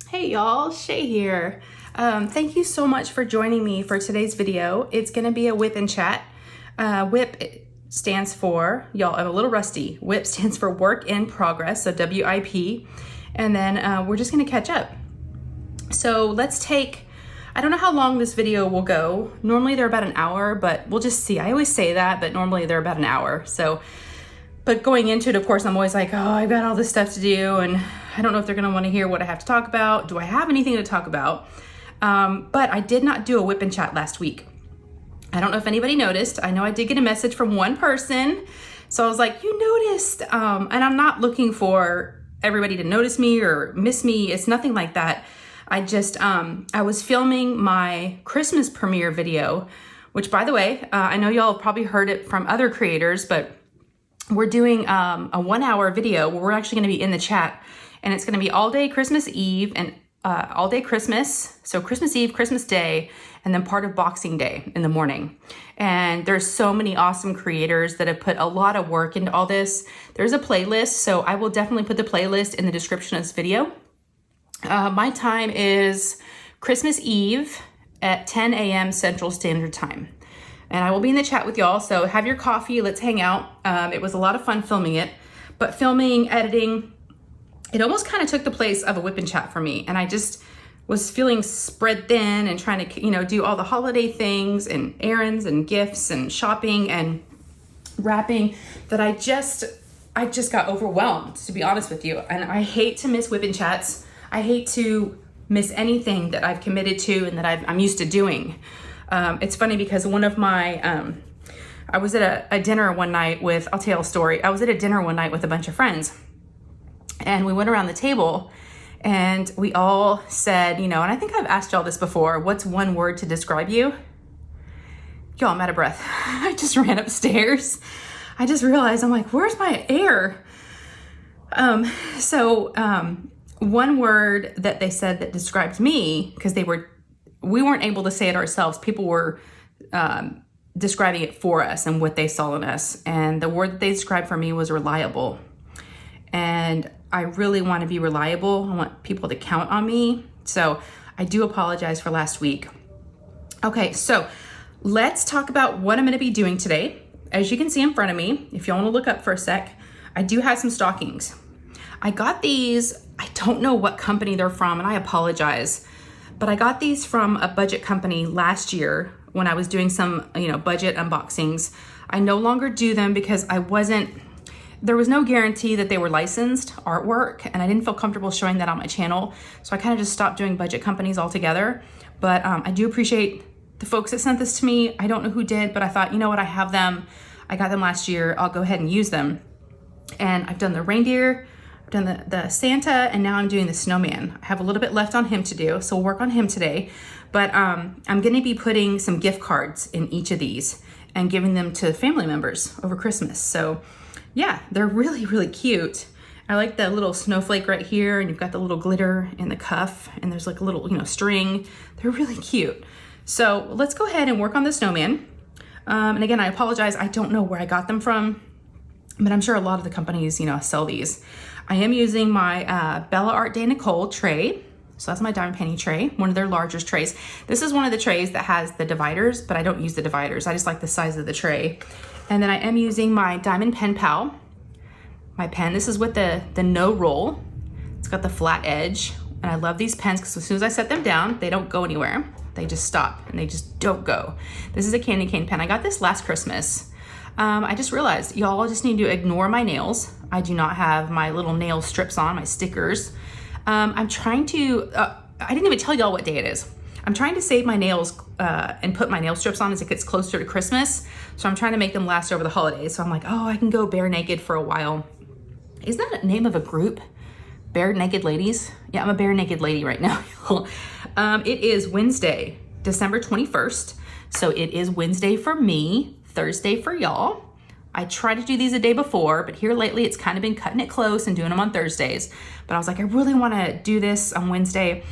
Hey y'all, Shay here. Thank you so much for joining me for today's video. It's gonna be a WIP and chat. WIP stands for, y'all, I'm a little rusty. WIP stands for work in progress, so WIP. And then we're just gonna catch up. So let's take, I don't know how long this video will go. Normally they're about an hour, but we'll just see. I always say that, but normally they're about an hour. But going into it, of course, I'm always like, oh, I've got all this stuff to do, and I don't know if they're gonna wanna hear what I have to talk about. Do I have anything to talk about? But I did not do a WIP and chat last week. I don't know if anybody noticed. I know I did get a message from one person. So I was like, you noticed. And I'm not looking for everybody to notice me or miss me. It's nothing like that. I just, I was filming my Christmas premiere video, which by the way, I know y'all have probably heard it from other creators, but we're doing a 1 hour video where we're actually gonna be in the chat, and it's gonna be all day Christmas Eve and all day Christmas. So Christmas Eve, Christmas Day, and then part of Boxing Day in the morning. And there's so many awesome creators that have put a lot of work into all this. There's a playlist, so I will definitely put the playlist in the description of this video. My time is Christmas Eve at 10 a.m. Central Standard Time. And I will be in the chat with y'all, so have your coffee, let's hang out. It was a lot of fun filming it, but filming, editing, it almost kind of took the place of a WIP and chat for me. And I just was feeling spread thin and trying to, do all the holiday things and errands and gifts and shopping and wrapping that I just got overwhelmed, to be honest with you. And I hate to miss WIP and chats. I hate to miss anything that I've committed to and that I'm used to doing. It's funny because one of my, I was at a dinner one night with, I'll tell you a story. I was at a dinner one night with a bunch of friends, and we went around the table and we all said, and I think I've asked y'all this before, what's one word to describe you? Y'all, I'm out of breath. I just ran upstairs. I just realized, I'm like, where's my air? One word that they said that described me, because we weren't able to say it ourselves. People were describing it for us and what they saw in us. And the word that they described for me was reliable. And I really want to be reliable. I want people to count on me. So I do apologize for last week. Okay, so let's talk about what I'm going to be doing today. As you can see in front of me, if you want to look up for a sec, I do have some stockings. I got these, I don't know what company they're from, and I apologize. But I got these from a budget company last year when I was doing some, budget unboxings. I no longer do them because there was no guarantee that they were licensed artwork, and I didn't feel comfortable showing that on my channel. So I kind of just stopped doing budget companies altogether. But I do appreciate the folks that sent this to me. I don't know who did, but I thought, you know what, I have them. I got them last year. I'll go ahead and use them. And I've done the reindeer, I've done the Santa, and now I'm doing the snowman. I have a little bit left on him to do, so we'll work on him today. But I'm gonna be putting some gift cards in each of these and giving them to family members over Christmas. So yeah, they're really, really cute. I like the little snowflake right here, and you've got the little glitter in the cuff, and there's like a little, string. They're really cute. So let's go ahead and work on the snowman. And again, I apologize. I don't know where I got them from, but I'm sure a lot of the companies, sell these. I am using my Bella Art Day Nicole tray. So that's my diamond painting tray, one of their larger trays. This is one of the trays that has the dividers, but I don't use the dividers. I just like the size of the tray. And then I am using my Diamond Pen Pal, my pen. This is with the no roll. It's got the flat edge. And I love these pens because as soon as I set them down, they don't go anywhere. They just stop and they just don't go. This is a candy cane pen. I got this last Christmas. I just realized y'all just need to ignore my nails. I do not have my little nail strips on, my stickers. I'm trying to, I didn't even tell y'all what day it is. I'm trying to save my nails and put my nail strips on as it gets closer to Christmas. So I'm trying to make them last over the holidays. So I'm like, oh, I can go bare naked for a while. Is that a name of a group? Bare Naked Ladies? Yeah, I'm a bare naked lady right now. It is Wednesday, December 21st. So it is Wednesday for me, Thursday for y'all. I try to do these a day before, but here lately it's kind of been cutting it close and doing them on Thursdays. But I was like, I really want to do this on Wednesday.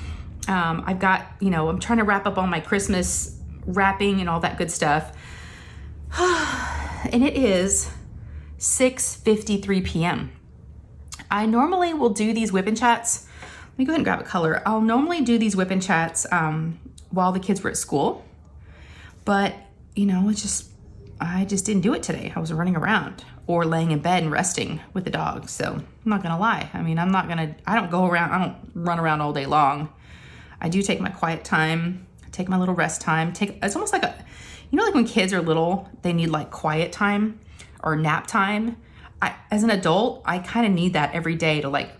I've got, I'm trying to wrap up all my Christmas wrapping and all that good stuff. And it is 6:53 p.m. I normally will do these WIP and chats Let me go ahead and grab a color. I'll normally do these whip and chats while the kids were at school, but you know, I just didn't do it today. I was running around or laying in bed and resting with the dog. So I'm not gonna lie. I mean, I don't run around all day long. I do take my quiet time, take my little rest time. It's almost like like when kids are little, they need like quiet time or nap time. As an adult, I kind of need that every day to like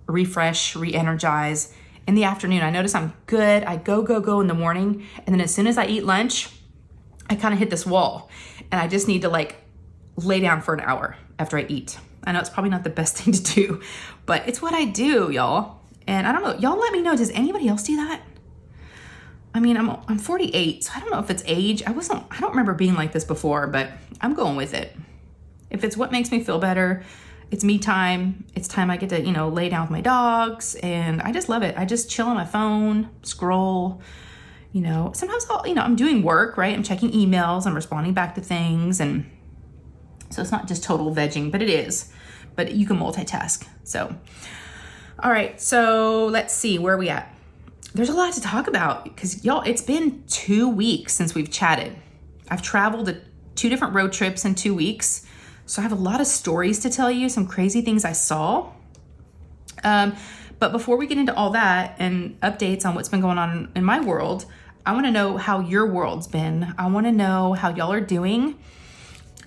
refresh, re-energize. In the afternoon, I notice I'm good. I go in the morning. And then as soon as I eat lunch, I kind of hit this wall. And I just need to like lay down for an hour after I eat. I know it's probably not the best thing to do, but it's what I do, y'all. And I don't know, y'all let me know, does anybody else do that? I mean, I'm 48, so I don't know if it's age. I don't remember being like this before, but I'm going with it. If it's what makes me feel better, it's me time. It's time I get to, lay down with my dogs, and I just love it. I just chill on my phone, scroll, sometimes I'm doing work, right? I'm checking emails, I'm responding back to things. And so it's not just total vegging, but it is, but you can multitask. So, all right. So let's see, where are we at? There's a lot to talk about because y'all, it's been 2 weeks since we've chatted. I've traveled to 2 different road trips in 2 weeks. So I have a lot of stories to tell you, some crazy things I saw. But before we get into all that and updates on what's been going on in my world, I want to know how your world's been. I want to know how y'all are doing.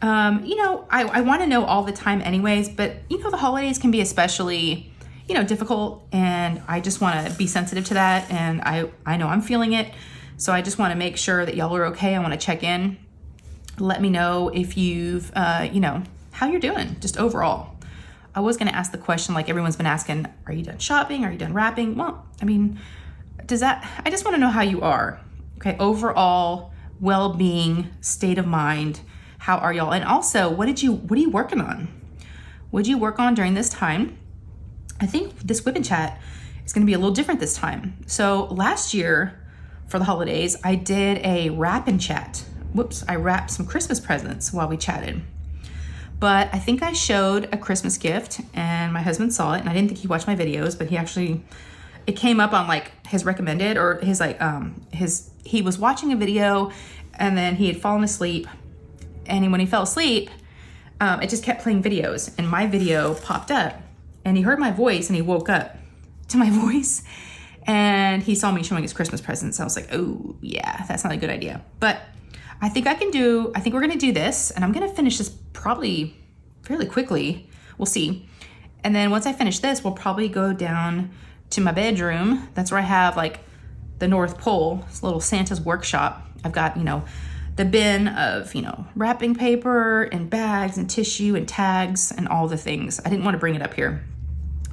I want to know all the time anyways, but the holidays can be especially, difficult, and I just want to be sensitive to that. And I know I'm feeling it. So I just want to make sure that y'all are okay. I want to check in. Let me know if you've, how you're doing just overall. I was going to ask the question like everyone's been asking, are you done shopping? Are you done wrapping? Well, I mean, I just want to know how you are. Okay. Overall well-being, state of mind. How are y'all? And also, what are you working on? What did you work on during this time? I think this whip and chat is going to be a little different this time. So last year for the holidays, I did a wrap and chat. I wrapped some Christmas presents while we chatted. But I think I showed a Christmas gift and my husband saw it, and I didn't think he watched my videos, but it came up on like his recommended or he was watching a video and then he had fallen asleep. And when he fell asleep, it just kept playing videos, and my video popped up and he heard my voice and he woke up to my voice and he saw me showing his Christmas presents. I was like, oh yeah, that's not a good idea. But I think we're going to do this, and I'm going to finish this probably fairly quickly. We'll see. And then once I finish this, we'll probably go down to my bedroom. That's where I have like the North Pole, this little Santa's workshop. I've got, the bin of, wrapping paper and bags and tissue and tags and all the things. I didn't want to bring it up here,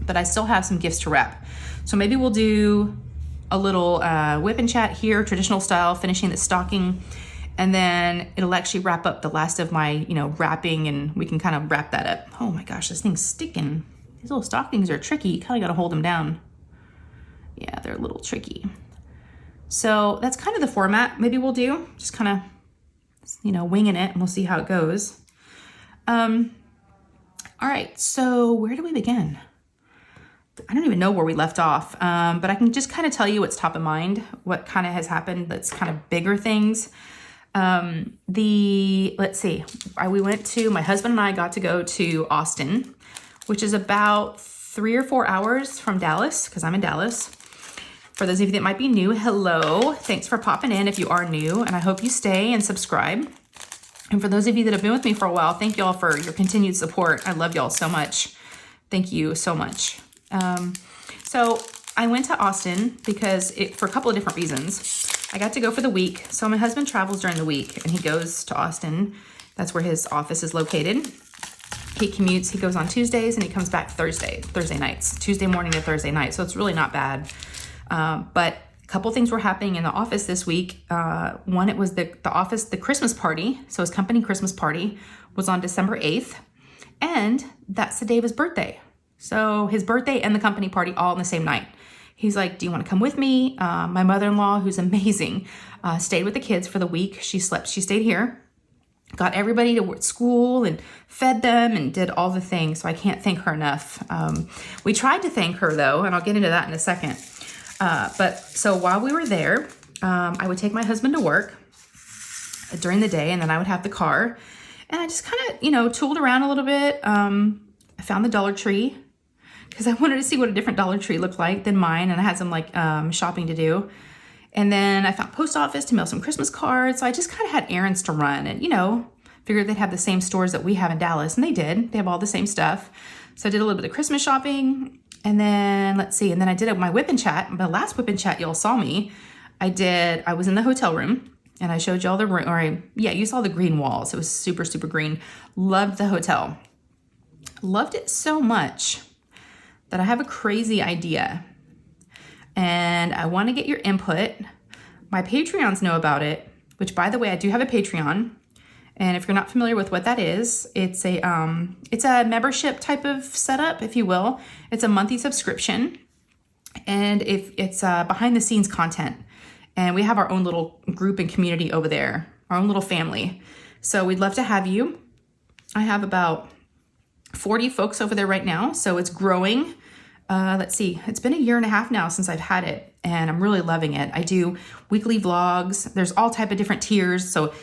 but I still have some gifts to wrap. So maybe we'll do a little whip and chat here, traditional style, finishing the stocking. And then it'll actually wrap up the last of my, wrapping, and we can kind of wrap that up. Oh my gosh, this thing's sticking. These little stockings are tricky. You kind of got to hold them down. Yeah, they're a little tricky. So that's kind of the format maybe we'll do. Just kind of, winging it, and we'll see how it goes. All right, so where do we begin? I don't even know where we left off, but I can just kind of tell you what's top of mind, what kind of has happened that's kind of bigger things. Let's see, my husband and I got to go to Austin, which is about 3 or 4 hours from Dallas, because I'm in Dallas. For those of you that might be new, hello. Thanks for popping in if you are new, and I hope you stay and subscribe. And for those of you that have been with me for a while, thank y'all for your continued support. I love y'all so much. Thank you so much. So I went to Austin for a couple of different reasons. I got to go for the week. So my husband travels during the week, and he goes to Austin. That's where his office is located. He commutes. He goes on Tuesdays, and he comes back Thursday nights, Tuesday morning to Thursday night. So it's really not bad. But a couple things were happening in the office this week. One, it was the Christmas party. So his company Christmas party was on December 8th, and that's the day of his birthday. So his birthday and the company party all on the same night. He's like, do you want to come with me? My mother-in-law, who's amazing, stayed with the kids for the week. She stayed here. got everybody to school and fed them and did all the things. So I can't thank her enough. We tried to thank her though, and I'll get into that in a second. But so while we were there, I would take my husband to work during the day, and then I would have the car, and I just kind of, you know, tooled around a little bit. I found the Dollar Tree because I wanted to see what a different Dollar Tree looked like than mine, and I had some like shopping to do. And then I found post office to mail some Christmas cards. So I just kind of had errands to run, and, you know, figured they'd have the same stores that we have in Dallas, and they did. They have all the same stuff. So I did a little bit of Christmas shopping, and then let's see, and then I did my WIP and chat. My last WIP and chat, y'all saw me. I was in the hotel room, and I showed y'all the room, you saw the green walls. It was super, super green. Loved the hotel. Loved it so much that I have a crazy idea, and I want to get your input. My Patreons know about it, which, by the way, I do have a Patreon. And if you're not familiar with what that is, it's a membership type of setup, if you will. It's a monthly subscription, and if it's behind the scenes content. And we have our own little group and community over there, our own little family. So we'd love to have you. I have about 40 folks over there right now, so it's growing. Let's see, it's been a year and a half now since I've had it, and I'm really loving it. I do weekly vlogs. There's all type of different tiers, so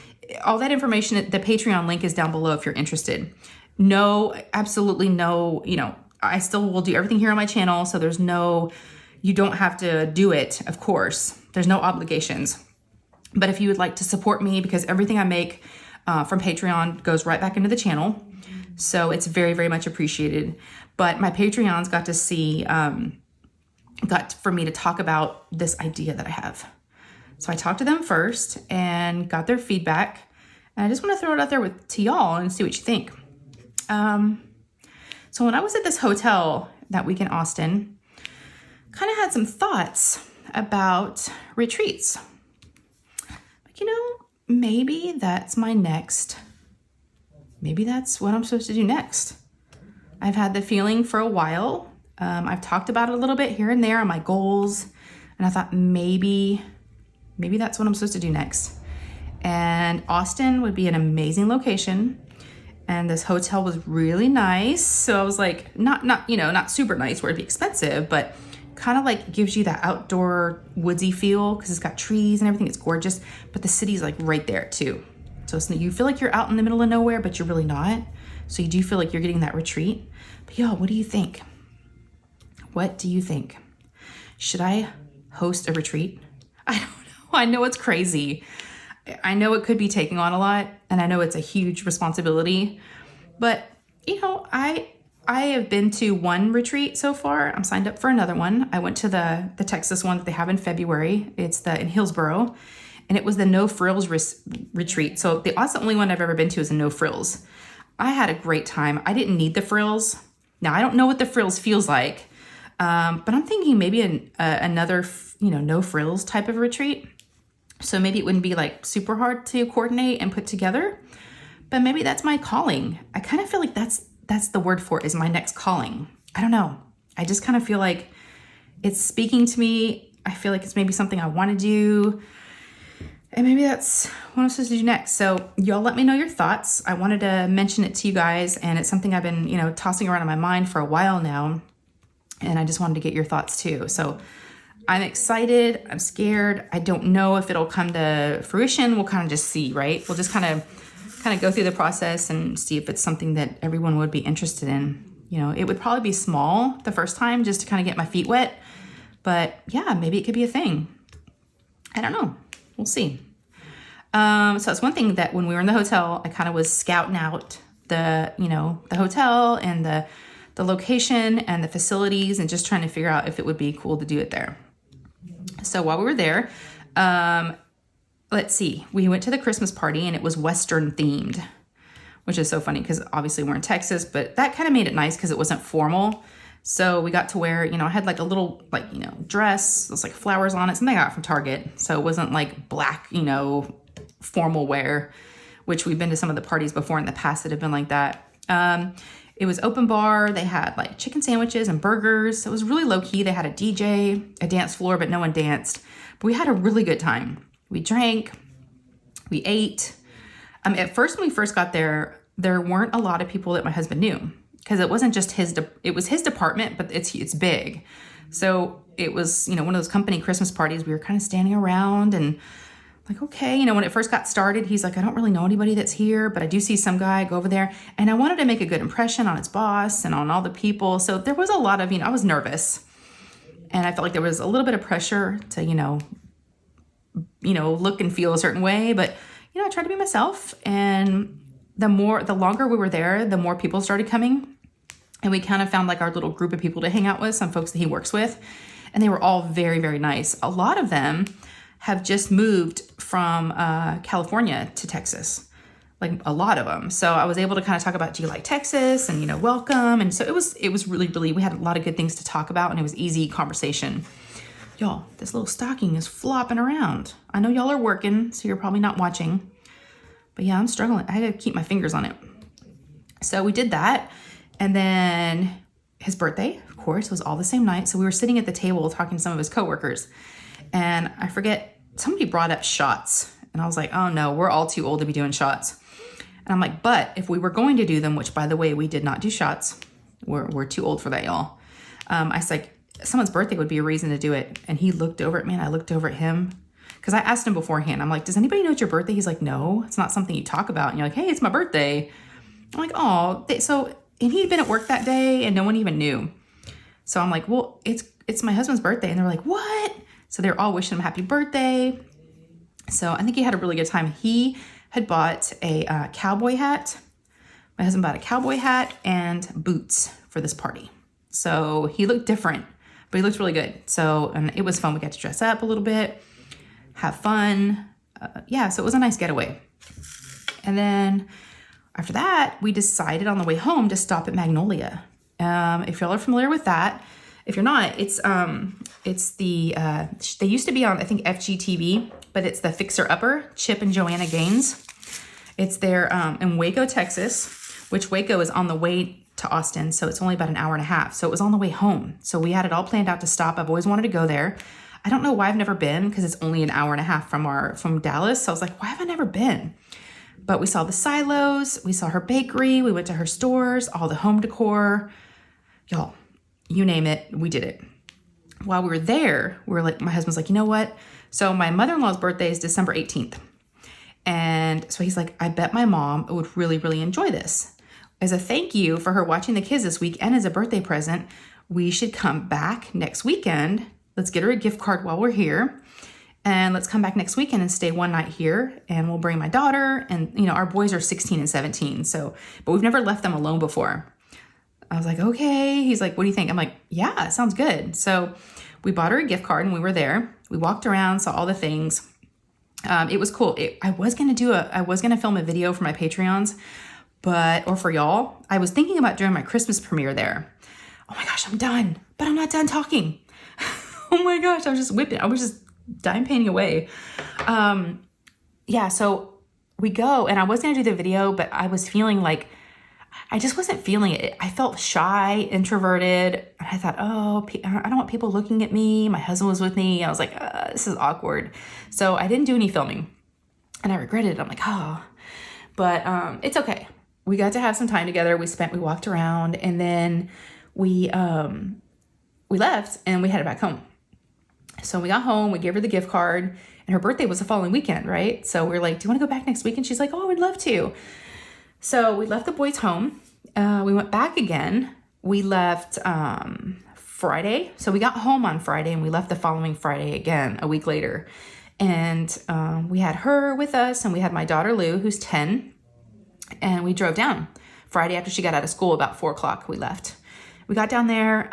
all that information, the Patreon link is down below if you're interested. No, absolutely no, you know, I still will do everything here on my channel, so there's no, you don't have to do it, of course. There's no obligations. But if you would like to support me, because everything I make from Patreon goes right back into the channel, so it's very, very much appreciated. But my Patreons got to see, got for me to talk about this idea that I have. So I talked to them first and got their feedback. And I just want to throw it out there to y'all and see what you think. So when I was at this hotel that week in Austin, kind of had some thoughts about retreats. Like, you know, maybe that's what I'm supposed to do next. I've had the feeling for a while. I've talked about it a little bit here and there on my goals. And I thought maybe that's what I'm supposed to do next. And Austin would be an amazing location. And this hotel was really nice. So I was like, not super nice where it'd be expensive, but kind of like gives you that outdoor woodsy feel because it's got trees and everything. It's gorgeous, but the city's like right there too. So you feel like you're out in the middle of nowhere, but you're really not. So you do feel like you're getting that retreat. But y'all, what do you think? What do you think? Should I host a retreat? I don't know. I know it's crazy. I know it could be taking on a lot, and I know it's a huge responsibility, but you know, I have been to one retreat so far. I'm signed up for another one. I went to the Texas one that they have in February. It's in Hillsboro, and it was the No Frills retreat. So that's the only one I've ever been to is a No Frills. I had a great time. I didn't need the frills. Now I don't know what the frills feels like, but I'm thinking maybe another, no frills type of retreat. So maybe it wouldn't be like super hard to coordinate and put together, but maybe that's my calling. I kind of feel like that's the word for it, is my next calling. I don't know. I just kind of feel like it's speaking to me. I feel like it's maybe something I want to do, and maybe that's what I'm supposed to do next. So y'all let me know your thoughts. I wanted to mention it to you guys, and it's something I've been, tossing around in my mind for a while now, and I just wanted to get your thoughts too. So I'm excited. I'm scared. I don't know if it'll come to fruition. We'll kind of just see, right? We'll just kind of go through the process and see if it's something that everyone would be interested in. It would probably be small the first time just to kind of get my feet wet. But yeah, maybe it could be a thing. I don't know. We'll see. So it's one thing that when we were in the hotel, I kind of was scouting out the hotel and the location and the facilities and just trying to figure out if it would be cool to do it there. So while we were there, let's see, we went to the Christmas party and it was Western themed, which is so funny because obviously we're in Texas, but that kind of made it nice because it wasn't formal. So we got to wear, I had like a little dress, it was like flowers on it, something I got from Target. So it wasn't like black, formal wear, which we've been to some of the parties before in the past that have been like that. It was open bar. They had like chicken sandwiches and burgers. It was really low key. They had a DJ, a dance floor, but no one danced. But we had a really good time. We drank, we ate. At first, when we first got there, there weren't a lot of people that my husband knew, because it wasn't just it was his department, but it's big. So it was, one of those company Christmas parties. We were kind of standing around and like, okay, when it first got started, he's like, I don't really know anybody that's here, but I do see some guy go over there. And I wanted to make a good impression on his boss and on all the people. So there was a lot of, I was nervous, and I felt like there was a little bit of pressure to, look and feel a certain way. But, I tried to be myself. And the longer we were there, the more people started coming. And we kind of found like our little group of people to hang out with, some folks that he works with. And they were all very, very nice. A lot of them have just moved from California to Texas, like a lot of them. So I was able to kind of talk about, do you like Texas? And, welcome. And so it was really, really, we had a lot of good things to talk about, and it was easy conversation. Y'all, this little stocking is flopping around. I know y'all are working, so you're probably not watching. But yeah, I'm struggling. I had to keep my fingers on it. So we did that. And then his birthday, of course, was all the same night. So we were sitting at the table talking to some of his coworkers. And I forget, somebody brought up shots. And I was like, oh no, we're all too old to be doing shots. And I'm like, but if we were going to do them, which by the way, we did not do shots. We're too old for that, y'all. I was like, someone's birthday would be a reason to do it. And he looked over at me and I looked over at him. Because I asked him beforehand, I'm like, does anybody know it's your birthday? He's like, no, it's not something you talk about. And you're like, hey, it's my birthday. I'm like, oh, and he'd been at work that day and no one even knew. So I'm like, well, it's my husband's birthday. And they're like, what? So they're all wishing him happy birthday. So I think he had a really good time. He had bought a cowboy hat. My husband bought a cowboy hat and boots for this party. So he looked different, but he looked really good. So, and it was fun. We got to dress up a little bit, have fun. So it was a nice getaway. And then after that, we decided on the way home to stop at Magnolia. If y'all are familiar with that, if you're not, it's they used to be on, I think, FGTV, but it's the Fixer Upper, Chip and Joanna Gaines. It's there in Waco, Texas, which Waco is on the way to Austin. So it's only about an hour and a half. So it was on the way home. So we had it all planned out to stop. I've always wanted to go there. I don't know why I've never been, because it's only an hour and a half from Dallas. So I was like, why have I never been? But we saw the silos, we saw her bakery, we went to her stores, all the home decor. Y'all, you name it, we did it. While we were there, my husband's like, you know what? So my mother-in-law's birthday is December 18th. And so he's like, I bet my mom would really, really enjoy this. As a thank you for her watching the kids this week and as a birthday present, we should come back next weekend. Let's get her a gift card while we're here. And let's come back next weekend and stay one night here. And we'll bring my daughter. And, our boys are 16 and 17. But we've never left them alone before. I was like, okay. He's like, what do you think? I'm like, yeah, sounds good. So we bought her a gift card and we were there. We walked around, saw all the things. It was cool. I was going to film a video for my Patreons, or for y'all. I was thinking about doing my Christmas premiere there. Oh my gosh, I'm done, but I'm not done talking. Oh my gosh, I was just whipping. I was just dime painting away. So we go, and I was going to do the video, but I was feeling like, I just wasn't feeling it. I felt shy, introverted. And I thought, I don't want people looking at me. My husband was with me. I was like, this is awkward. So I didn't do any filming, and I regretted it. I'm like, but it's okay. We got to have some time together. We walked around, and then we left and we headed back home. So we got home, we gave her the gift card, and her birthday was the following weekend, right? So we were like, do you want to go back next week? And she's like, oh, I would love to. So we left the boys home. We went back again. We left Friday. So we got home on Friday and we left the following Friday again, a week later. And we had her with us, and we had my daughter Lou, who's 10. And we drove down Friday after she got out of school, about 4:00. We left. We got down there,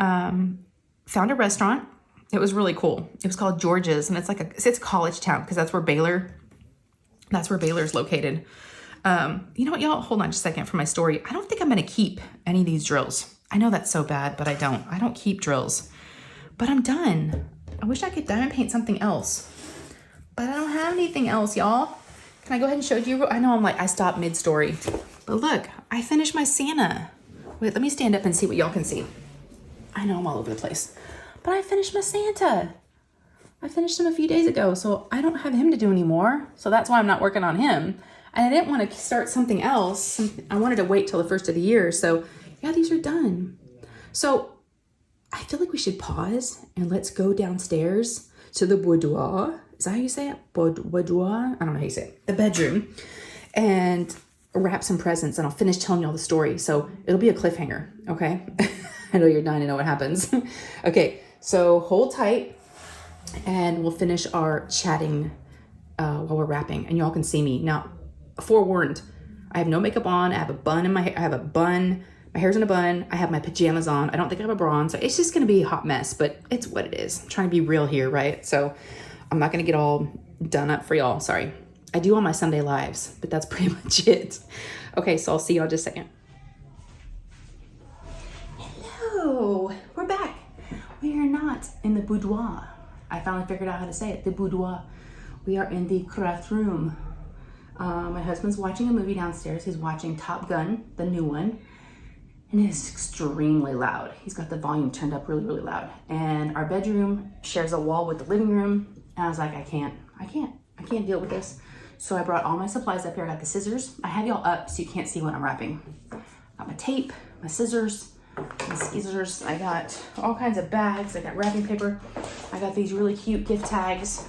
found a restaurant. It was really cool. It was called George's, and it's a college town, because that's where Baylor's located. You know what, y'all? Hold on just a second for my story. I don't think I'm going to keep any of these drills. I know that's so bad, but I don't. I don't keep drills. But I'm done. I wish I could diamond paint something else. But I don't have anything else, y'all. Can I go ahead and show you? I know I stopped mid-story. But look, I finished my Santa. Wait, let me stand up and see what y'all can see. I know I'm all over the place. But I finished my Santa. I finished him a few days ago, so I don't have him to do anymore. So that's why I'm not working on him. And I didn't want to start something else. I wanted to wait till the first of the year. So yeah, these are done. So I feel like we should pause and let's go downstairs to the boudoir. Is that how you say it? Boudoir? I don't know how you say it. The bedroom. And wrap some presents, and I'll finish telling you all the story. So it'll be a cliffhanger, okay? I know you're dying to know what happens. Okay, so hold tight and we'll finish our chatting while we're wrapping, and y'all can see me. Now, forewarned, I have no makeup on. I have a bun in my hair. I have a bun. My hair's in a bun. I have my pajamas on. I don't think I have a bra on, so it's just gonna be a hot mess, but it's what it is. I'm trying to be real here, right? So I'm not gonna get all done up for y'all, sorry. I do on my Sunday lives, but that's pretty much it. Okay, so I'll see y'all in just a second. Hello, we're back. We are not in the boudoir. I finally figured out how to say it, the boudoir. We are in the craft room. My husband's watching a movie downstairs. He's watching Top Gun, the new one, and it is extremely loud. He's got the volume turned up really, really loud. And our bedroom shares a wall with the living room. And I was like, I can't deal with this. So I brought all my supplies up here. I got the scissors. I have y'all up so you can't see what I'm wrapping. Got my tape, my scissors, my skeezers. I got all kinds of bags. I got wrapping paper. I got these really cute gift tags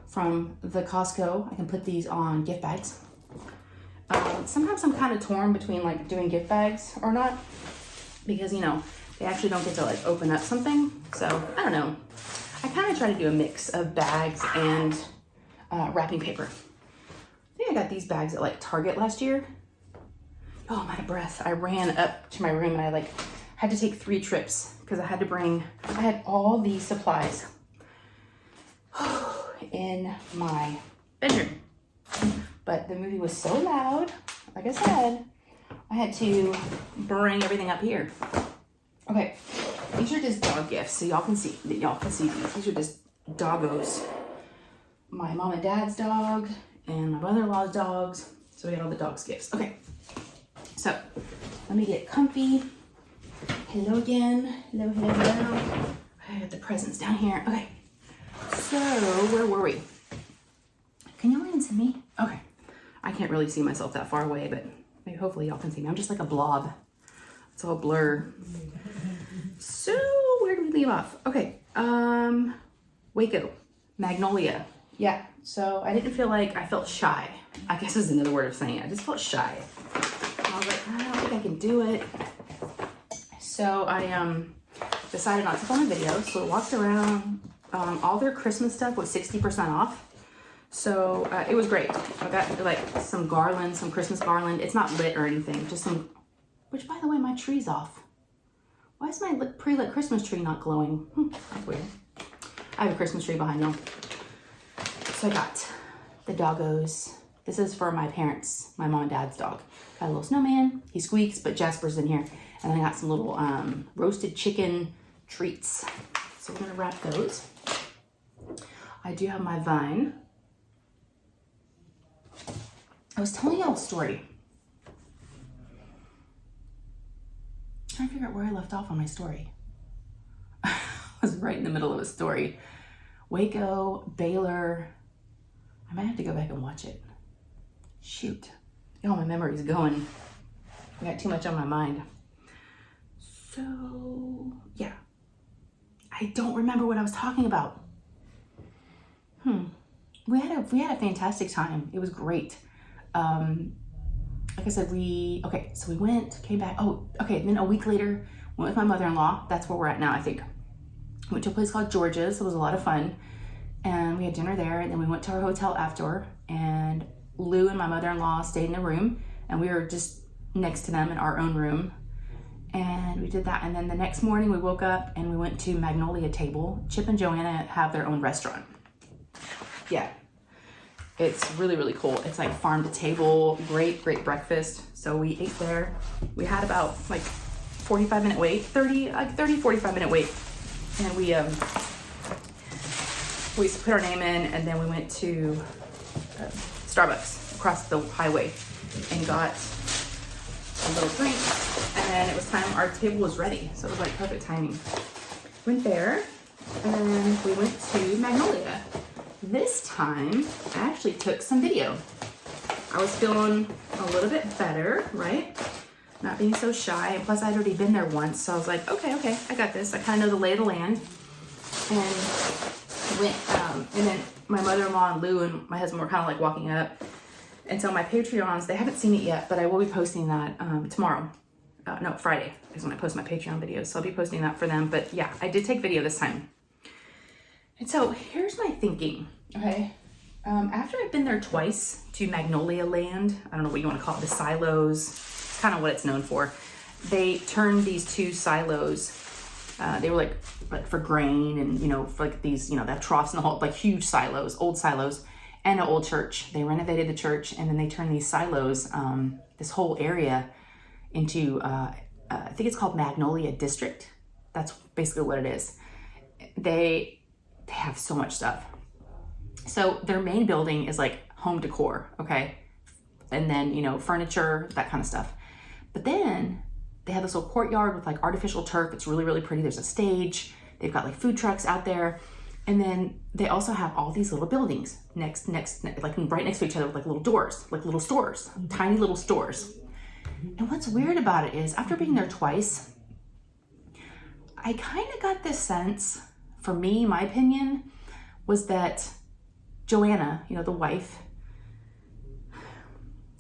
from the Costco. I can put these on gift bags. Sometimes I'm kind of torn between like doing gift bags or not, because you know, they actually don't get to like open up something. So I don't know. I kind of try to do a mix of bags and wrapping paper. I think I got these bags at like Target last year. Oh, I'm out of breath. I ran up to my room and I like had to take 3 trips because I had all these supplies in my bedroom. But the movie was so loud, like I said, I had to bring everything up here. Okay, these are just dog gifts, so y'all can see these. These are just doggos. My mom and dad's dog and my mother-in-law's dogs. So we got all the dogs' gifts. Okay, so let me get comfy. Hello again. Hello. I got the presents down here. Okay, so where were we? Can y'all even see me? Okay, I can't really see myself that far away, but maybe hopefully y'all can see me. I'm just like a blob. It's all blur. So where did we leave off? Okay, Waco, Magnolia. Yeah, so I didn't feel like I felt shy. I guess is another word of saying it. I just felt shy. I was like, I don't think I can do it. So I decided not to film a video. So I walked around. All their Christmas stuff was 60% off. So it was great. I got like some garland, some Christmas garland. It's not lit or anything, just some, which by the way, my tree's off. Why is my pre-lit Christmas tree not glowing? That's weird. I have a Christmas tree behind them. So I got the doggos. This is for my parents, my mom and dad's dog. Got a little snowman. He squeaks, but Jasper's in here. And then I got some little roasted chicken treats. So we're gonna wrap those. I do have my vine. I was telling y'all a story. I'm trying to figure out where I left off on my story. I was right in the middle of a story. Waco, Baylor. I might have to go back and watch it. Shoot. Y'all, my memory's going. I got too much on my mind. So, yeah. I don't remember what I was talking about. We had a fantastic time. It was great. Like I said, we went, came back. Oh, okay. Then a week later, went with my mother-in-law. That's where we're at now, I think. Went to a place called George's. It was a lot of fun. And we had dinner there. And then we went to our hotel after. And Lou and my mother-in-law stayed in a room. And we were just next to them in our own room. And we did that. And then the next morning we woke up and we went to Magnolia Table. Chip and Joanna have their own restaurant. Yeah. It's really, really cool. It's like farm to table, great breakfast. So we ate there. We had about like 45-minute wait, 45-minute wait. And we put our name in and then we went to Starbucks across the highway and got a little drink. And then it was time, our table was ready. So it was like perfect timing. Went there and then we went to Magnolia. This time, I actually took some video. I was feeling a little bit better, right? Not being so shy. And plus I'd already been there once. So I was like, okay, I got this. I kind of know the lay of the land. And went, and then my mother-in-law and Lou and my husband were kind of like walking up. And so my Patreons, they haven't seen it yet, but I will be posting that tomorrow. No, Friday is when I post my Patreon videos. So I'll be posting that for them. But yeah, I did take video this time. And so here's my thinking, okay? After I've been there twice to Magnolia Land, I don't know what you want to call it, the silos, it's kind of what it's known for. They turned these 2 silos, they were like for grain and, you know, for like these, you know, that troughs and the whole, like huge silos, old silos, and an old church. They renovated the church and then they turned these silos, this whole area into, I think it's called Magnolia District. That's basically what it is. They have so much stuff. So their main building is like home decor, okay? And then, you know, furniture, that kind of stuff. But then they have this little courtyard with like artificial turf. It's really, really pretty. There's a stage. They've got like food trucks out there. And then they also have all these little buildings next, like right next to each other with like little doors, like little stores, tiny little stores. And what's weird about it is after being there twice, I kind of got this sense, for me, my opinion, was that Joanna, you know, the wife,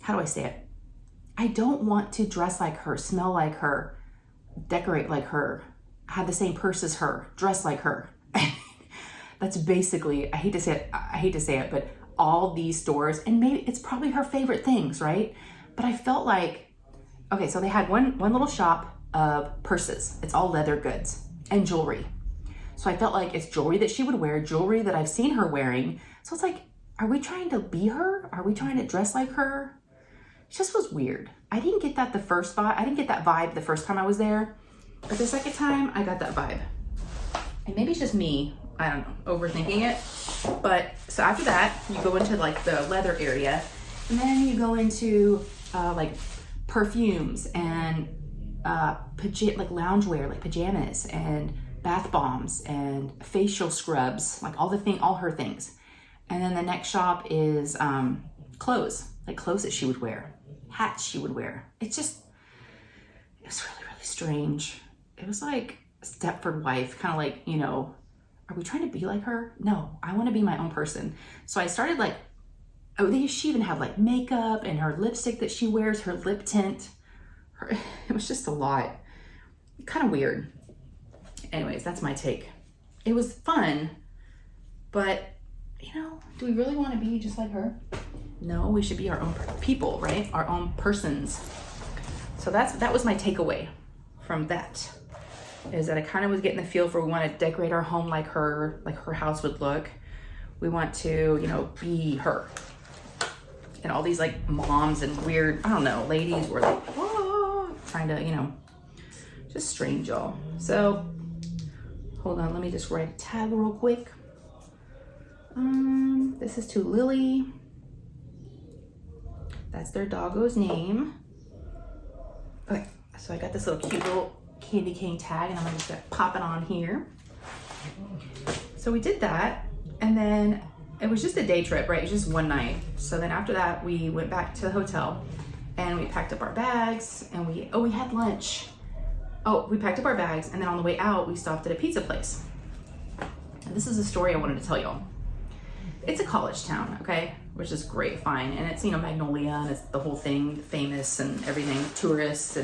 how do I say it? I don't want to dress like her, smell like her, decorate like her, have the same purse as her, dress like her. That's basically, I hate to say it, but all these stores, and maybe it's probably her favorite things, right? But I felt like, okay, so they had one little shop of purses. It's all leather goods and jewelry. So I felt like it's jewelry that she would wear, jewelry that I've seen her wearing. So it's like, are we trying to be her? Are we trying to dress like her? It just was weird. I didn't get that I didn't get that vibe the first time I was there, but the second time I got that vibe. And maybe it's just me, I don't know, overthinking it. But so after that, you go into like the leather area, and then you go into like perfumes and like loungewear, like pajamas and bath bombs and facial scrubs, like all her things. And then the next shop is clothes, like clothes that she would wear, hats she would wear. It was really, really strange. It was like Stepford wife, kind of like, you know, are we trying to be like her? No, I want to be my own person. So I started like, she even had like makeup and her lipstick that she wears, her lip tint. It was just a lot. Kind of weird. Anyways, that's my take. It was fun, but you know, do we really want to be just like her? No, we should be our own people, right? Our own persons. So that was my takeaway from that, is that I kind of was getting the feel for, we want to decorate our home like her house would look. We want to, you know, be her. And all these like moms and weird, I don't know, ladies were like, oh, trying to, you know, just strange, y'all. So hold on, let me just write a tag real quick. This is to Lily. That's their doggo's name. Okay, so I got this little cute little candy cane tag, and I'm just gonna pop it on here. So we did that, and then it was just a day trip, right? It was just one night. So then after that, we went back to the hotel, and we packed up our bags, and we had lunch. Oh, we packed up our bags, and then on the way out, we stopped at a pizza place. And this is a story I wanted to tell y'all. It's a college town, okay? Which is great, fine. And it's, you know, Magnolia, and it's the whole thing, famous and everything, tourists,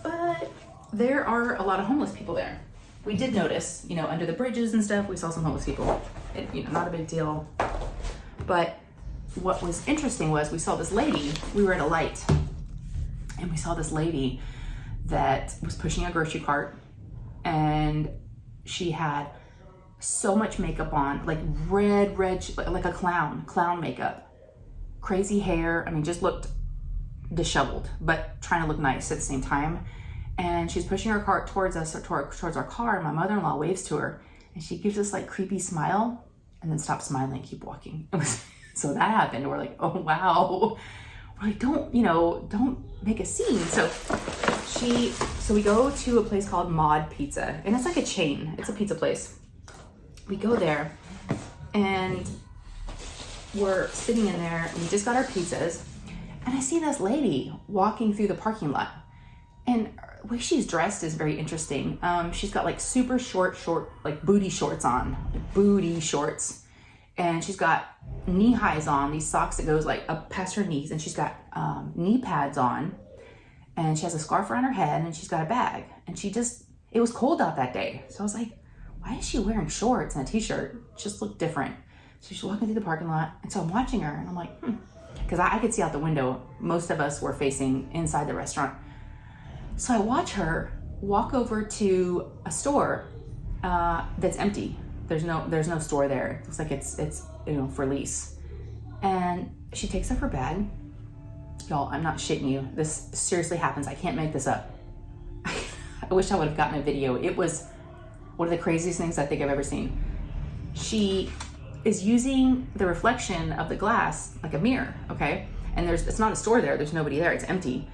but there are a lot of homeless people there. We did notice, you know, under the bridges and stuff, we saw some homeless people. You know, not a big deal. But what was interesting was we saw this lady, we were at a light, and we saw this lady that was pushing a grocery cart, and she had so much makeup on, like red, like a clown makeup, crazy hair. I mean, just looked disheveled, but trying to look nice at the same time. And she's pushing her cart towards us, towards our car, and my mother-in-law waves to her, and she gives this like creepy smile and then stops smiling and keep walking. So that happened. We're like, oh wow. We're like, don't make a scene. So we go to a place called Mod Pizza, and it's like a chain. It's a pizza place. We go there, and we're sitting in there and we just got our pizzas, and I see this lady walking through the parking lot, and the way she's dressed is very interesting. She's got like super short like booty shorts on, booty shorts, and she's got knee highs on, these socks that goes like up past her knees, and she's got knee pads on, and she has a scarf around her head, and she's got a bag, and it was cold out that day, so I was like, why is she wearing shorts and a t-shirt? It just looked different. So she's walking through the parking lot, and so I'm watching her, and I'm like, because I could see out the window. Most of us were facing inside the restaurant. So I watch her walk over to a store that's empty. There's no store there. It looks like it's for lease. And she takes up her bag. Y'all, I'm not shitting you. This seriously happens. I can't make this up. I wish I would have gotten a video. It was one of the craziest things I think I've ever seen. She is using the reflection of the glass like a mirror, okay? And it's not a store there. There's nobody there. It's empty.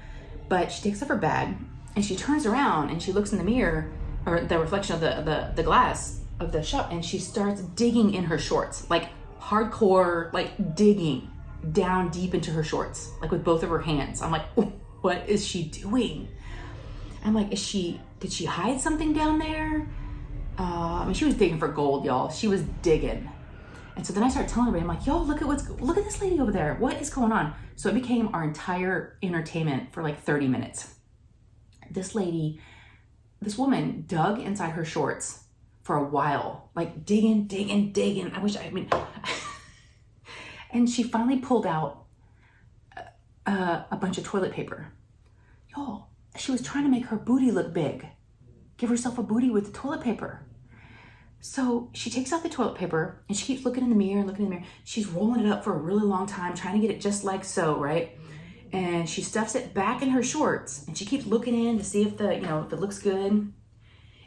But she takes up her bag and she turns around and she looks in the mirror, or the reflection of the glass of the shop, and she starts digging in her shorts, like hardcore, like digging down deep into her shorts, like with both of her hands. I'm like, what is she doing? I'm like, did she hide something down there? I mean, she was digging for gold, y'all. She was digging. And so then I started telling everybody, I'm like, yo, look at this lady over there. What is going on? So it became our entire entertainment for like 30 minutes. This woman dug inside her shorts for a while, like digging. And she finally pulled out a bunch of toilet paper. Y'all, she was trying to make her booty look big. Give herself a booty with the toilet paper. So she takes out the toilet paper and she keeps looking in the mirror. She's rolling it up for a really long time, trying to get it just like so, right? And she stuffs it back in her shorts and she keeps looking in to see if if it looks good.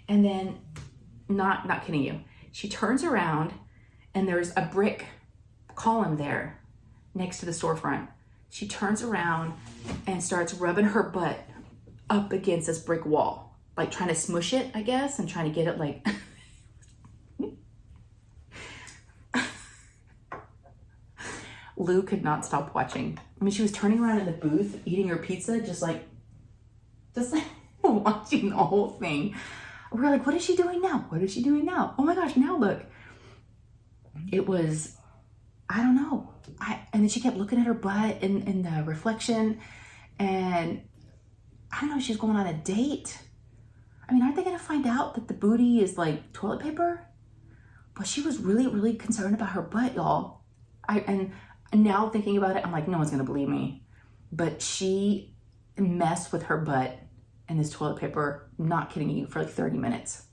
And then, not kidding you, she turns around and there's a brick column there next to the storefront. She turns around and starts rubbing her butt up against this brick wall, like trying to smush it, I guess, and trying to get it like... Lou could not stop watching. I mean, she was turning around in the booth, eating her pizza, just like watching the whole thing. We were like, what is she doing now? What is she doing now? Oh my gosh, now look. It was, I don't know. And then she kept looking at her butt in the reflection, and I don't know, she's going on a date. I mean, aren't they gonna find out that the booty is like toilet paper? But she was really, really concerned about her butt, y'all. And now thinking about it, I'm like, no one's gonna believe me. But she messed with her butt and this toilet paper, not kidding you, for like 30 minutes.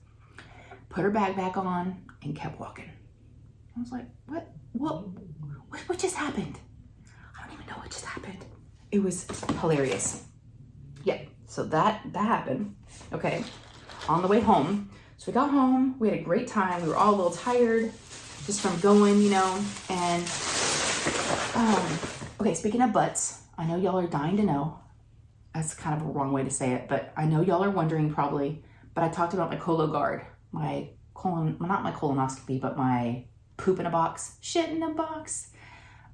Put her bag back on and kept walking. I was like, what just happened? I don't even know what just happened. It was hilarious. Yeah, so that happened. Okay, on the way home. So we got home, we had a great time. We were all a little tired just from going, and okay, speaking of butts, I know y'all are dying to know. That's kind of a wrong way to say it, but I know y'all are wondering probably, but I talked about my Cologuard, not my colonoscopy, but my poop in a box, shit in a box.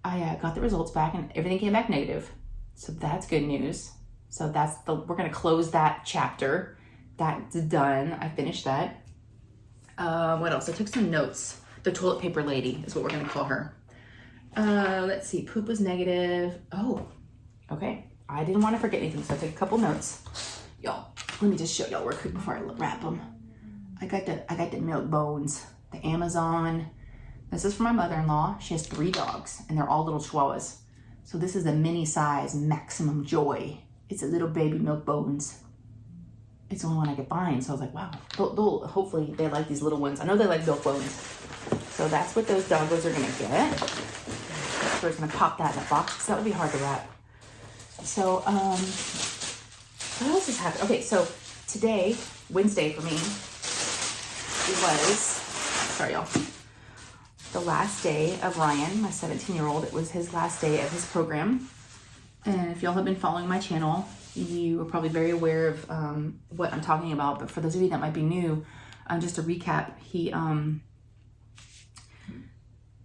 I got the results back and everything came back negative. So that's good news. So we're gonna close that chapter. That's done. I finished that. What else? I took some notes. The toilet paper lady is what we're gonna call her. Let's see, poop was negative. Oh, okay. I didn't want to forget anything, so I took a couple notes. Y'all, let me just show y'all real quick before I wrap them. I got the milk bones, the Amazon. This is for my mother-in-law. She has 3 dogs, and they're all little chihuahuas. So this is a mini size Maximum Joy. It's a little baby milk bones. It's the only one I could find, so I was like, wow. Hopefully they like these little ones. I know they like milk bones. So that's what those doggos are gonna get. So we're just gonna pop that in a box. That would be hard to wrap. So, what else has happened? Okay, so today, Wednesday for me, sorry y'all, the last day of Ryan, my 17-year-old. It was his last day of his program. And if y'all have been following my channel, you are probably very aware of what I'm talking about. But for those of you that might be new, just to recap,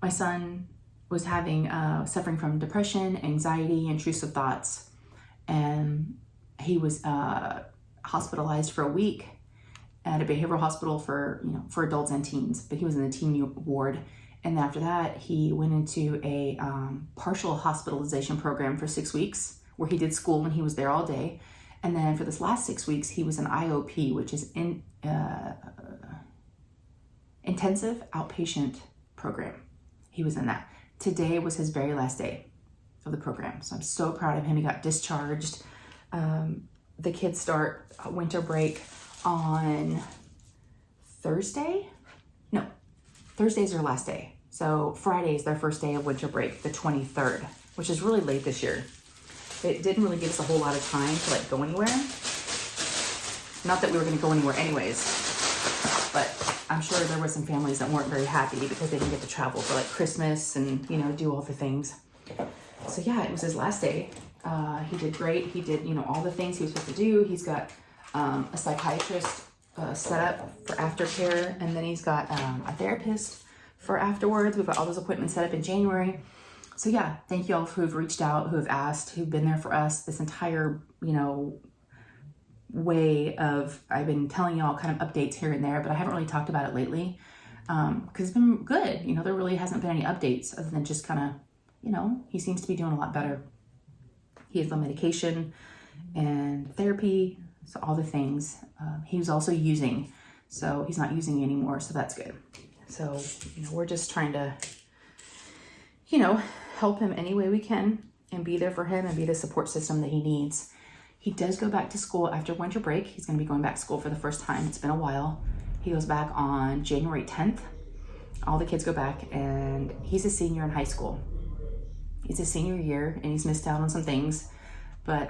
my son was suffering from depression, anxiety, intrusive thoughts. And he was hospitalized for a week at a behavioral hospital for adults and teens, but he was in the teen ward. And after that, he went into a partial hospitalization program for 6 weeks where he did school and he was there all day. And then for this last 6 weeks, he was in IOP, which is intensive outpatient program. He was in that. Today was his very last day of the program. So I'm so proud of him. He got discharged. The kids start winter break on Thursday. No, Thursday's their last day. So Friday is their first day of winter break, the 23rd, which is really late this year. It didn't really give us a whole lot of time to like go anywhere. Not that we were going to go anywhere anyways, but I'm sure there were some families that weren't very happy because they didn't get to travel for like Christmas and, do all the things. So yeah, it was his last day. He did great. He did, all the things he was supposed to do. He's got a psychiatrist set up for aftercare, and then he's got a therapist for afterwards. We've got all those appointments set up in January. So yeah, thank you all who've reached out, who have asked, who've been there for us this entire, way of, I've been telling y'all kind of updates here and there, but I haven't really talked about it lately because it's been good. There really hasn't been any updates other than just kind of, he seems to be doing a lot better. He has the medication and therapy, so all the things. He was also using, so he's not using anymore, so that's good. So, we're just trying to, help him any way we can and be there for him and be the support system that he needs. He does go back to school after winter break. He's going to be going back to school for the first time. It's been a while. He goes back on January 10th. All the kids go back, and he's a senior in high school. He's a senior year, and he's missed out on some things, but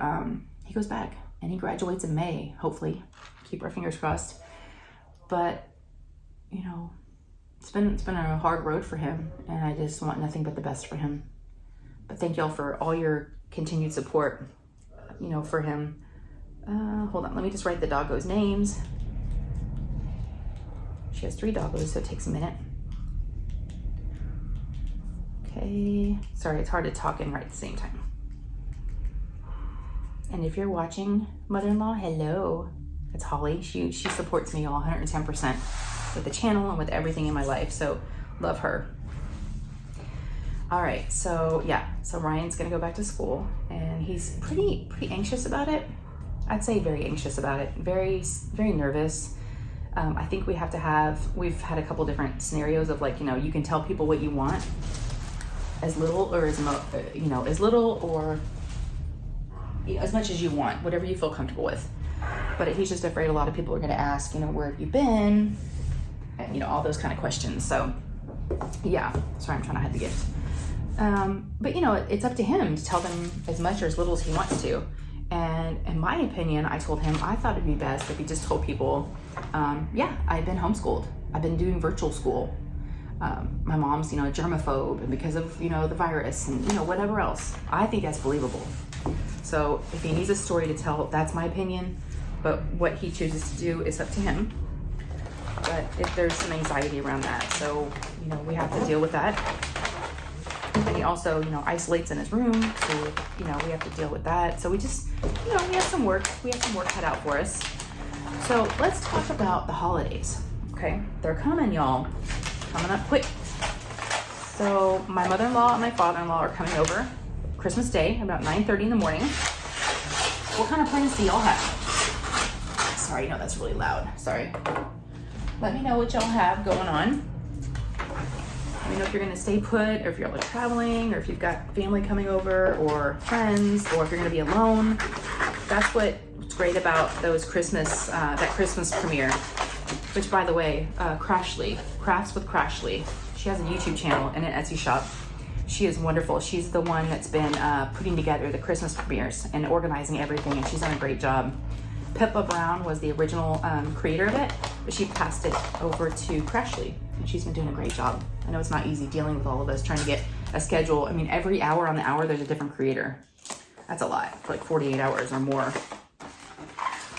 he goes back, and he graduates in May, hopefully. Keep our fingers crossed. But, it's been a hard road for him, and I just want nothing but the best for him. But thank y'all for all your continued support, for him. Hold on, let me just write the doggos' names. She has 3 doggos, so it takes a minute. Okay, sorry, it's hard to talk and write at the same time. And if you're watching, mother-in-law, hello. It's Holly. She supports me all 110% with the channel and with everything in my life, so love her. All right, so Ryan's gonna go back to school, and he's pretty anxious about it. I'd say very anxious about it, very, very nervous. I think we've had a couple different scenarios of like, you can tell people what you want, as little or as little or as much as you want, whatever you feel comfortable with. But he's just afraid a lot of people are going to ask, where have you been? And, all those kind of questions. So yeah, sorry, I'm trying to hide the gift. But it's up to him to tell them as much or as little as he wants to. And in my opinion, I told him I thought it'd be best if he just told people, I've been homeschooled. I've been doing virtual school. My mom's, germaphobe, and because of, the virus and, whatever else. I think that's believable. So if he needs a story to tell, that's my opinion. But what he chooses to do is up to him. But if there's some anxiety around that, so, we have to deal with that. And he also, isolates in his room, so, we have to deal with that. So we just, we have some work cut out for us. So let's talk about the holidays, okay? They're coming, y'all. Coming up quick. So my mother-in-law and my father-in-law are coming over Christmas Day, about 9:30 in the morning. What kind of plans do y'all have? Sorry, no, that's really loud. Sorry. Let me know what y'all have going on. Let me know if you're gonna stay put, or if you're traveling, or if you've got family coming over, or friends, or if you're gonna be alone. That's what's great about those that Christmas premiere. Which, by the way, Crashly, Crafts with Crashly. She has a YouTube channel and an Etsy shop. She is wonderful. She's the one that's been putting together the Christmas premieres and organizing everything, and she's done a great job. Pippa Brown was the original creator of it, but she passed it over to Crashly, and she's been doing a great job. I know it's not easy dealing with all of us, trying to get a schedule. I mean, every hour on the hour, there's a different creator. That's a lot, for like 48 hours or more.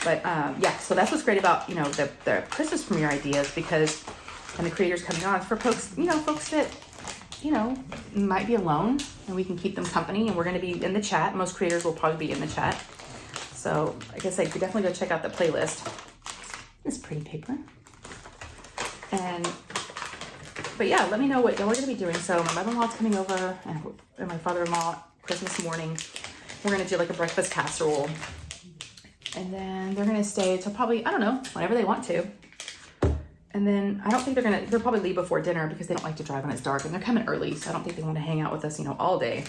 But so that's what's great about, the Christmas premiere ideas, because, and the creators coming on for folks, folks that you know, might be alone and we can keep them company, and we're going to be in the chat. Most creators will probably be in the chat. So like I said, you could definitely go check out the playlist. This pretty paper. But yeah, let me know what y'all are going to be doing. So my mother-in-law's coming over and my father-in-law Christmas morning. We're going to do like a breakfast casserole. And then they're going to stay till probably, I don't know, whenever they want to. And then I don't think they'll probably leave before dinner because they don't like to drive when it's dark, and they're coming early. So I don't think they want to hang out with us, you know, all day.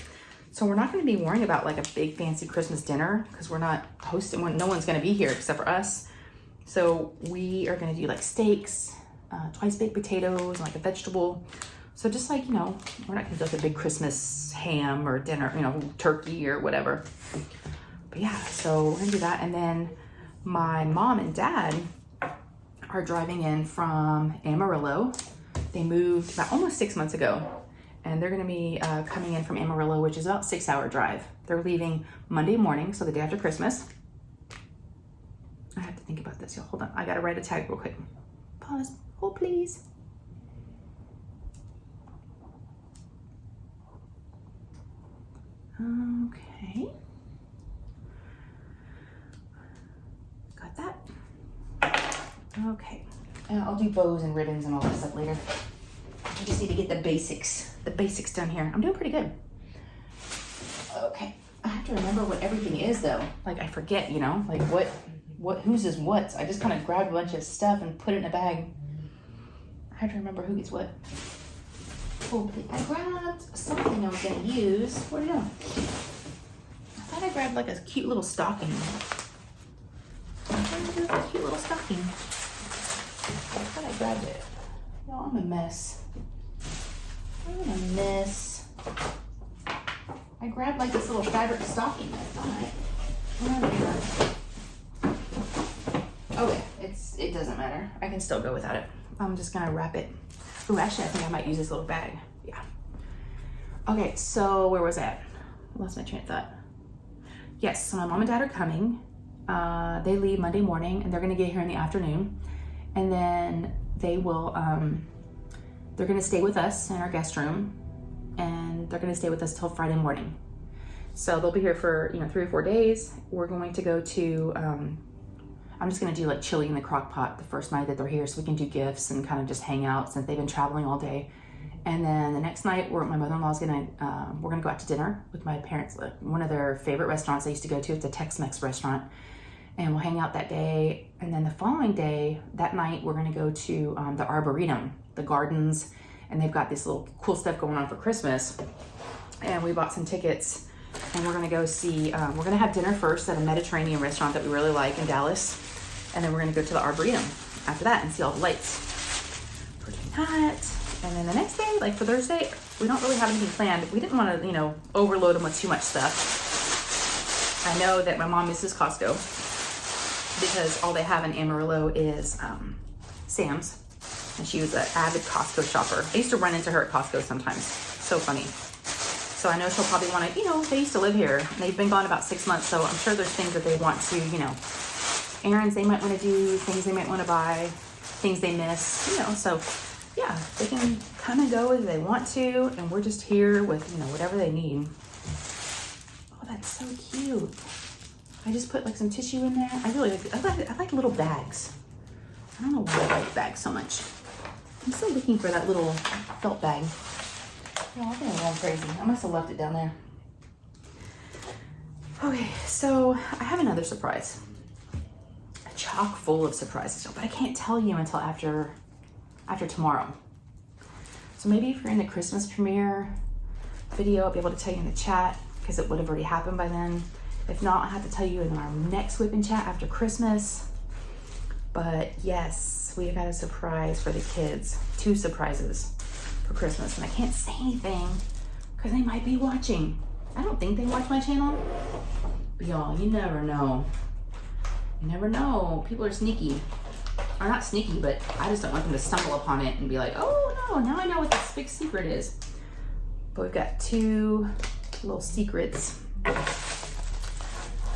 So we're not going to be worrying about like a big fancy Christmas dinner because we're not hosting. No one's going to be here except for us. So we are going to do like steaks, twice baked potatoes, and like a vegetable. So just like, you know, we're not going to do like a big Christmas ham or dinner, you know, turkey or whatever. But yeah, so we're going to do that. And then my mom and dad are driving in from Amarillo. They moved about almost 6 months ago, and they're going to be coming in from Amarillo, which is about a 6-hour drive. They're leaving Monday morning, so the day after Christmas. I have to think about this, y'all. Hold on, I gotta write a tag real quick. Pause. Hold, please. Okay. Got that. Okay. And I'll do bows and ribbons and all that stuff later. I just need to get the basics done here. I'm doing pretty good. Okay. I have to remember what everything is though. Like I forget, you know, like whose is what. I just kind of grabbed a bunch of stuff and put it in a bag. I have to remember who gets what. Oh, I grabbed something I was gonna use. Where'd it go? I thought I grabbed like a cute little stocking. I thought I grabbed it. No, I'm a mess. I grabbed like this little fabric stocking. I thought. Okay, it doesn't matter. I can still go without it. I'm just gonna wrap it. Oh, actually, I think I might use this little bag. Yeah. Okay, so where was I at? Lost my train of thought. Yes, so my mom and dad are coming. They leave Monday morning, and they're gonna get here in the afternoon, and then they will. They're gonna stay with us in our guest room, and they're gonna stay with us till Friday morning. So they'll be here for 3 or 4 days. We're going to go to. I'm just gonna do like chili in the crock pot the first night that they're here, so we can do gifts and kind of just hang out since they've been traveling all day. And then the next night, my mother-in-law's gonna we're gonna go out to dinner with my parents. One of their favorite restaurants they used to go to. It's a Tex-Mex restaurant, and we'll hang out that day. And then the following day, that night, we're gonna go to the Arboretum, the gardens, and they've got this little cool stuff going on for Christmas. And we bought some tickets, and we're gonna go see. We're gonna have dinner first at a Mediterranean restaurant that we really like in Dallas. And then we're gonna go to the Arboretum after that and see all the lights. We're doing that. And then the next day, like for Thursday, we don't really have anything planned. We didn't wanna, overload them with too much stuff. I know that my mom misses Costco because all they have in Amarillo is Sam's. And she was an avid Costco shopper. I used to run into her at Costco sometimes. So funny. So I know she'll probably wanna, they used to live here. They've been gone about 6 months, so I'm sure there's things that they want to, errands they might want to do, things they might want to buy, things they miss, so yeah, they can come and go as they want to, and we're just here with, whatever they need. Oh, that's so cute. I just put like some tissue in there. I like little bags. I don't know why I like bags so much. I'm still looking for that little felt bag. Oh, I think I'm going crazy. I must have left it down there. Okay, so I have another surprise. Chock full of surprises, but I can't tell you until after tomorrow. So maybe if you're in the Christmas premiere video, I'll be able to tell you in the chat because it would have already happened by then. If not, I'll have to tell you in our next WIP and chat after Christmas. But yes, we got a surprise for the kids. 2 surprises for Christmas, and I can't say anything because they might be watching. I don't think they watch my channel, but y'all, you never know. You never know. People are sneaky. Or not sneaky, but I just don't want them to stumble upon it and be like, oh no, now I know what this big secret is. But we've got 2 little secrets.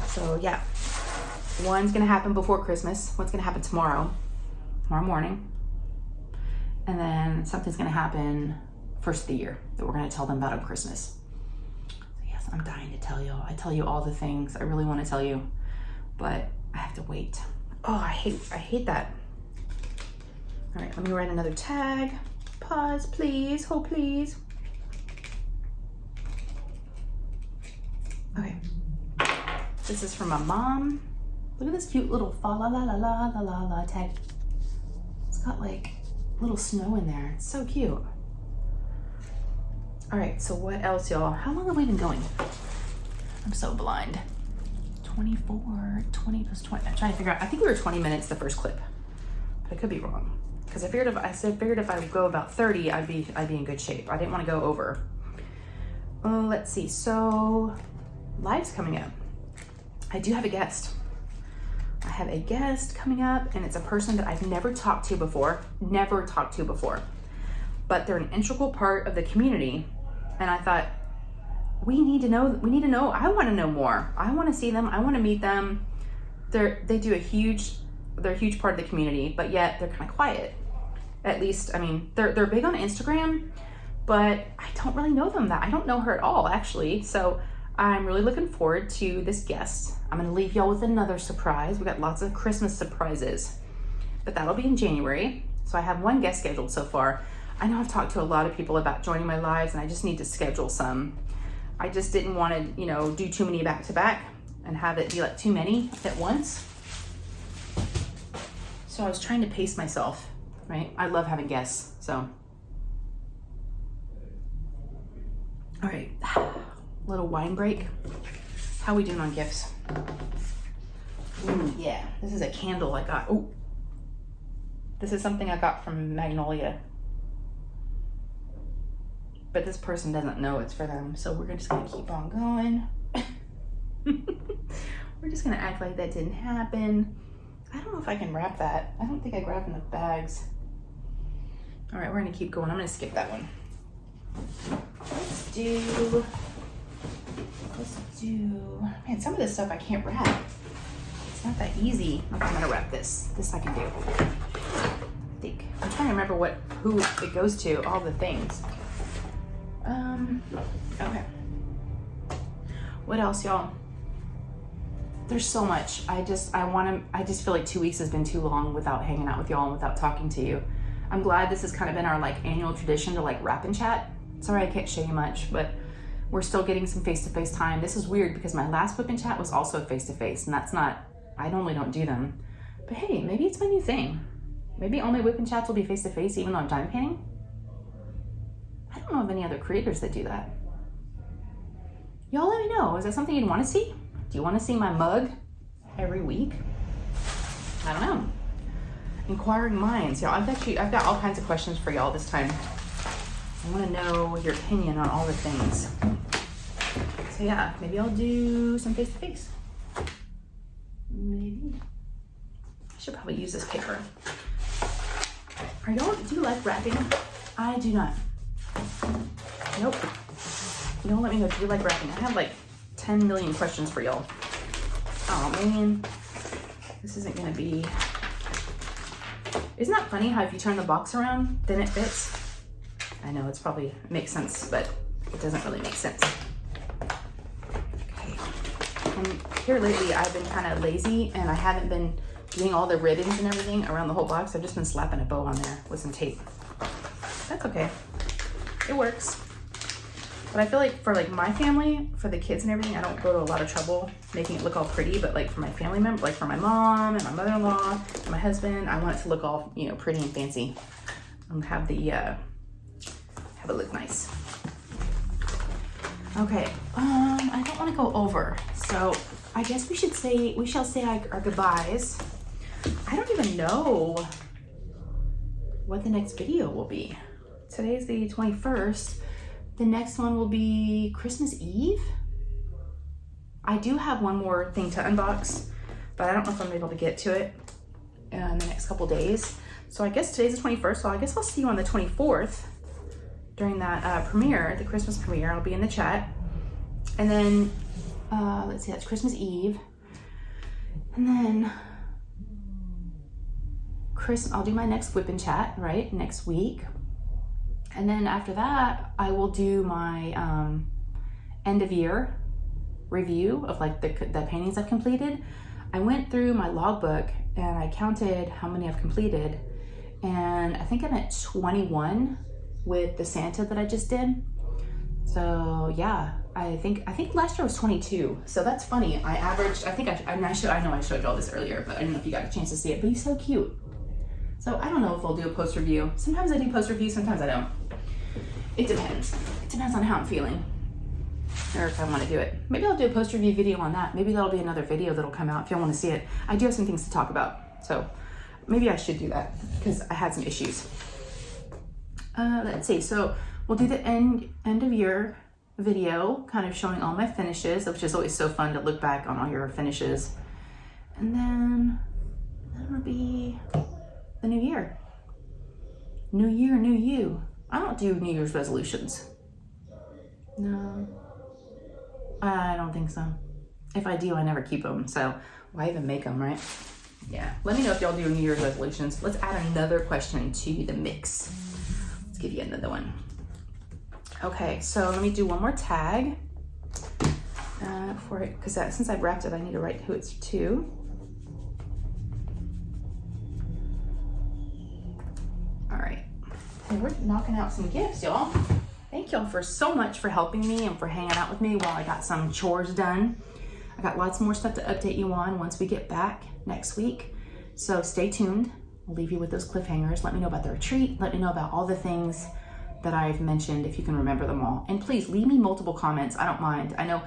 So yeah, one's gonna happen before Christmas. One's gonna happen tomorrow morning. And then something's gonna happen first of the year that we're going to tell them about on Christmas. So yes, I'm dying to tell you. I tell you all the things I really want to tell you, but I have to wait. Oh, I hate that. All right, let me write another tag. Pause, please. Hold, please. Okay. This is from my mom. Look at this cute little fa la la la la la la la tag. It's got like little snow in there. It's so cute. All right, so what else, y'all? How long have we been going? I'm so blind. 24, 20 plus 20. I'm trying to figure out. I think we were 20 minutes the first clip, but I could be wrong. Because I figured if I would go about 30, I'd be in good shape. I didn't want to go over. Let's see. So, live's coming up. I do have a guest. I have a guest coming up, and it's a person that I've never talked to before. But they're an integral part of the community, and I thought, we need to know. I want to know more. I want to see them. I want to meet them. They're a huge part of the community, but yet they're kind of quiet. At least, I mean, they're big on Instagram, but I don't really know them. I don't know her at all, actually. So I'm really looking forward to this guest. I'm going to leave y'all with another surprise. We got lots of Christmas surprises, but that'll be in January. So I have one guest scheduled so far. I know I've talked to a lot of people about joining my lives, and I just need to schedule some. I just didn't want to, do too many back to back and have it be like too many at once. So I was trying to pace myself, right? I love having guests, so. All right, little wine break. How we doing on gifts? Ooh, yeah, this is a candle I got. Ooh, this is something I got from Magnolia. But this person doesn't know it's for them, so we're just gonna keep on going. We're just gonna act like that didn't happen. I don't know if I can wrap that. I don't think I grabbed enough bags. All right, we're gonna keep going. I'm gonna skip that one. Let's do, man, some of this stuff I can't wrap. It's not that easy. Okay, I'm gonna wrap this. This I can do. I think. I'm trying to remember who it goes to, all the things. Okay. What else, y'all? There's so much. I just feel like 2 weeks has been too long without hanging out with y'all and without talking to you. I'm glad this has kind of been our like annual tradition to like wrap and chat. Sorry I can't show you much, but we're still getting some face-to-face time. This is weird because my last WIP and chat was also face-to-face, and that's not, I normally don't do them. But hey, maybe it's my new thing. Maybe all my WIP and chats will be face-to-face even though I'm diamond painting. I don't know of any other creators that do that. Y'all let me know. Is that something you'd want to see? Do you want to see my mug every week? I don't know. Inquiring minds. Y'all, I've got all kinds of questions for y'all this time. I want to know your opinion on all the things. So yeah, maybe I'll do some face-to-face. Maybe. I should probably use this paper. Do you like wrapping? I do not. Nope. Don't let me know. Do you like wrapping? I have like 10 million questions for y'all. Oh man, this isn't gonna be. Isn't that funny how if you turn the box around, then it fits? I know it makes sense, but it doesn't really make sense. Okay. And here lately, I've been kind of lazy, and I haven't been doing all the ribbons and everything around the whole box. I've just been slapping a bow on there with some tape. That's okay. It works. But I feel like for like my family, for the kids and everything, I don't go to a lot of trouble making it look all pretty, but like for my family members, like for my mom and my mother-in-law and my husband, I want it to look all, pretty and fancy and have it look nice. Okay, I don't want to go over, so I guess we shall say our goodbyes. I don't even know what the next video will be. Today's the 21st. The next one will be Christmas Eve. I do have one more thing to unbox, but I don't know if I'm able to get to it in the next couple days. So I guess today's the 21st, so I guess I'll see you on the 24th during that premiere, the Christmas premiere. I'll be in the chat. And then, let's see, that's Christmas Eve. And then, I'll do my next WIP and chat, right, next week. And then after that, I will do my end of year review of like the paintings I've completed. I went through my logbook and I counted how many I've completed, and I think I'm at 21 with the Santa that I just did. So yeah, I think last year was 22. So that's funny. I averaged, I know I showed you all this earlier, but I don't know if you got a chance to see it, but he's so cute. So I don't know if I'll do a post review. Sometimes I do post review, sometimes I don't. It depends. It depends on how I'm feeling or if I want to do it. Maybe I'll do a post review video on that. Maybe that'll be another video that'll come out if you want to see it. I do have some things to talk about. So maybe I should do that because I had some issues. Let's see. So we'll do the end of year video, kind of showing all my finishes, which is always so fun to look back on all your finishes. And then that'll be the new year. New year, new you. I don't do New Year's resolutions. No, I don't think so. If I do, I never keep them. So why even make them, right? Yeah. Let me know if y'all do New Year's resolutions. Let's add another question to the mix. Let's give you another one. Okay, so let me do one more tag for it, because since I've wrapped it, I need to write who it's to. All right, and we're knocking out some gifts, y'all. Thank y'all for so much for helping me and for hanging out with me while I got some chores done. I got lots more stuff to update you on once we get back next week. So stay tuned. I'll leave you with those cliffhangers. Let me know about the retreat. Let me know about all the things that I've mentioned, if you can remember them all. And please leave me multiple comments. I don't mind. I know,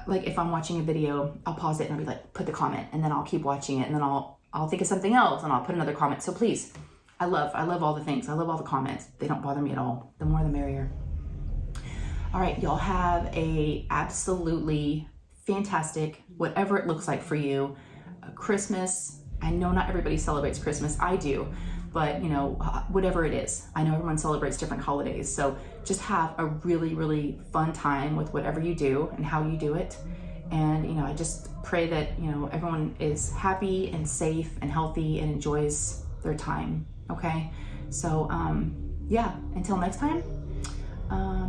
like if I'm watching a video, I'll pause it and I'll be like, put the comment, and then I'll keep watching it, and then I'll think of something else and I'll put another comment. So please, I love all the things. I love all the comments. They don't bother me at all. The more the merrier. All right, y'all have a absolutely fantastic, whatever it looks like for you, Christmas. I know not everybody celebrates Christmas. I do. But, you know, whatever it is, I know everyone celebrates different holidays. So just have a really, really fun time with whatever you do and how you do it. And, you know, I just pray that, you know, everyone is happy and safe and healthy and enjoys their time. Okay. So, yeah, until next time,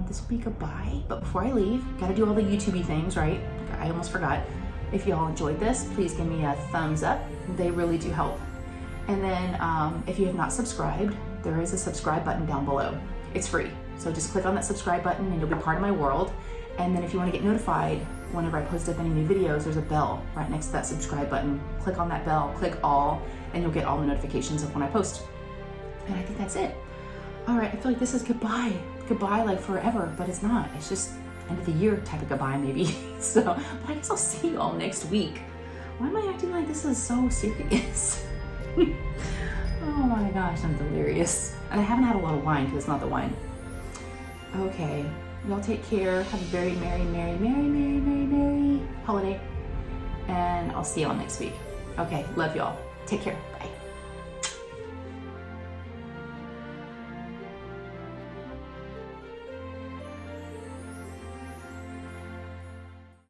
this will be goodbye. But before I leave, got to do all the YouTube-y things, right? I almost forgot. If y'all enjoyed this, please give me a thumbs up. They really do help. And then if you have not subscribed, there is a subscribe button down below. It's free. So just click on that subscribe button and you'll be part of my world. And then if you want to get notified whenever I post up any new videos, there's a bell right next to that subscribe button. Click on that bell, click all, and you'll get all the notifications of when I post. And I think that's it. All right, I feel like this is goodbye. Goodbye like forever, but it's not. It's just end of the year type of goodbye maybe. So, but I guess I'll see you all next week. Why am I acting like this is so serious? Oh my gosh, I'm delirious. And I haven't had a lot of wine because it's not the wine. Okay, y'all take care. Have a very merry holiday. And I'll see y'all next week. Okay, love y'all. Take care.